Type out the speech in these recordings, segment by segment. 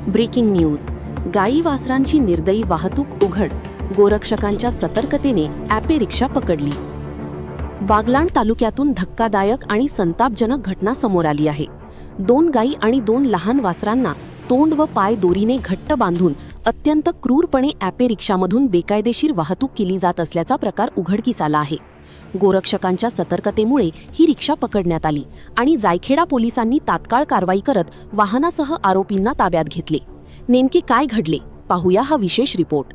Breaking news. गाई वासरांची निर्दयी वाहतूक उघड. गोरक्षकांच्या सतर्कतेने ॲपे रिक्षा पकडली. बागलाण तालुक्यातून धक्कादायक आणि संतापजनक घटना समोर आली आहे. 2 गाई आणि 2 लहान वासरांना तोंड व पाय दोरीने घट्ट बांधून अत्यंत क्रूरपणे ॲपे रिक्षामधून बेकायदेशीर वाहतूक केली जात असल्याचा प्रकार उघडकीस आला आहे. गोरक्षकांच्या सतर्कतेमुळे ही रिक्षा पकडण्यात आली आणि जायखेडा पोलिसांनी तात्काळ कारवाई करत वाहनासह आरोपींना ताब्यात घेतले. नेमके काय घडले पाहूया हा विशेष रिपोर्ट.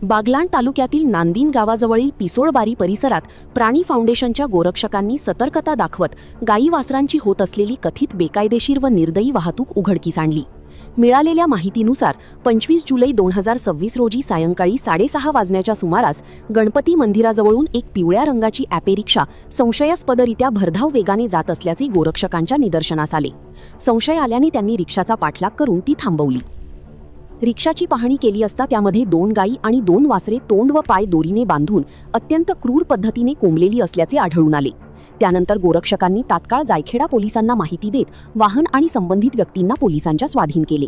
बागलाण तालुक्यातील नांदीन गावाजवळील पिसोळबारी परिसरात प्राणी फाउंडेशनच्या गोरक्षकांनी सतर्कता दाखवत गाई वासरांची होत असलेली कथित बेकायदेशीर व निर्दयी वाहतूक उघडकीस आणली. मिळालेल्या माहितीनुसार 25 जुलै 2026 रोजी सायंकाळी 6:30 वाजण्याच्या सुमारास गणपती मंदिराजवळून एक पिवळ्या रंगाची ॲपे रिक्षा संशयास्पदरित्या भरधाव वेगाने जात असल्याचे गोरक्षकांच्या निदर्शनास आले. संशय आल्याने त्यांनी रिक्षाचा पाठलाग करून ती थांबवली. रिक्षाची पाहणी केली असता त्यामध्ये 2 गाई आणि 2 वासरे तोंड व पाय दोरीने बांधून अत्यंत क्रूर पद्धतीने कोंबलेली असल्याचे आढळून आले. त्यानंतर गोरक्षकांनी तात्काळ जायखेडा पोलिसांना माहिती देत वाहन आणि संबंधित व्यक्तींना पोलिसांच्या स्वाधीन केले.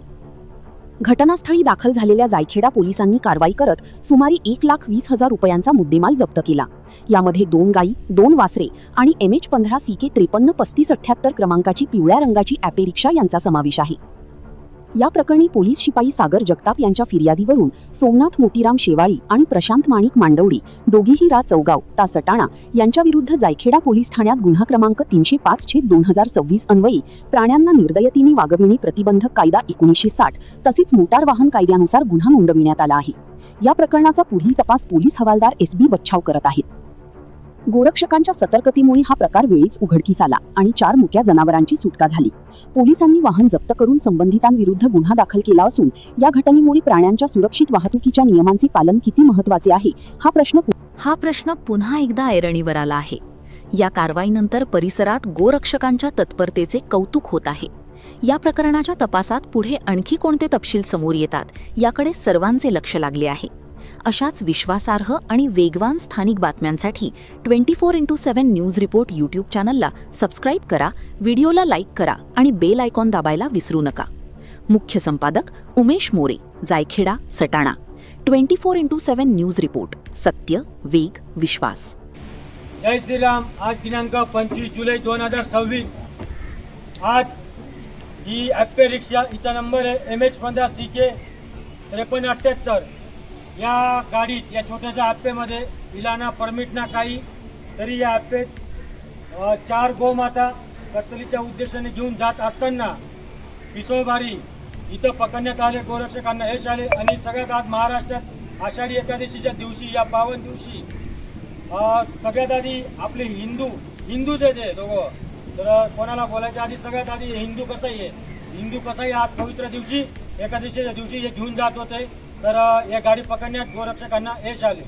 घटनास्थळी दाखल झालेल्या जायखेडा पोलिसांनी कारवाई करत सुमारे 1,20,000 रुपयांचा मुद्देमाल जप्त केला. यामध्ये 2 गाई, 2 वासरे आणि MH15 CK 533578 क्रमांकाची पिवळ्या रंगाची ॲपे रिक्षा यांचा समावेश आहे. या प्रकरणी पोलीस शिपाई सागर जगताप यांच्या फिर्यादीवरून सोमनाथ मोतीराम शेवाळी आणि प्रशांत माणिक मांडवडी दोघेही चौगाव ता सटाणा यांच्याविरुद्ध जायखेडा पोलीस ठाण्यात गुन्हा क्रमांक 305/2026 अन्वयी प्राण्यांना निर्दयतेने वागविणे प्रतिबंधक कायदा 1960 तसेच मोटार वाहन कायद्यानुसार गुन्हा नोंदविण्यात आला आहे. या प्रकरणाचा पुढील तपास पोलीस हवालदार SB बच्छाव करत आहेत. गोरक्षकांच्या सतर्कतेमुळे हा प्रकार वेळीच उघडकीस आला आणि 4 मुक्या जनावरांची सुटका झाली. पोलिसांनी वाहन जप्त करून संबंधितांविरुद्ध गुन्हा दाखल केला असून या घटनेमुळे प्राण्यांच्या सुरक्षित वाहतुकीच्या नियमांचे पालन किती महत्त्वाचे आहे हा प्रश्न पुन्हा एकदा ऐरणीवर आला आहे. या कारवाईनंतर परिसरात गोरक्षकांच्या तत्परतेचे कौतुक होत आहे. या प्रकरणाच्या तपासात पुढे आणखी कोणते तपशील समोर येतात याकडे सर्वांचे लक्ष लागले आहे. अशाच विश्वासार्ह आणि वेगवान स्थानिक बातम्यांसाठी 24x7 न्यूज रिपोर्ट यूट्यूब चॅनलला सबस्क्राईब करा, व्हिडिओला लाईक करा आणि बेल आयकॉन दाबायला विसरू नका. मुख्य संपादक Umesh More, Jaykheda, Satana. 24x7 news report, सत्य, वेग, विश्वास. जय श्रीराम. आज दिनांक 25 जुलै 2026. आज ही ॲपे रिक्षा, हिचा नंबर आहे MH15 CK 5378. या गाडीत, या छोट्याशा ॲपेमध्ये हिला ना परमिट ना काही, तरी या ॲपेत 4 गोमाता कत्तलीच्या उद्देशाने घेऊन जात असताना पिसोळबारी इथं पकडण्यात आले. गोरक्षकांना यश आले आणि सगळ्यात आज महाराष्ट्रात आषाढी एकादशीच्या दिवशी, या पावन दिवशी सगळ्यात आधी आपले हिंदूच आहे ते दोघं. तर कोणाला बोलायच्या आधी सगळ्यात आधी हिंदू कसाई आज पवित्र दिवशी, एकादशीच्या दिवशी हे घेऊन जात होते. तर या गाडी पकडण्यात गोरक्षकांना यश आले.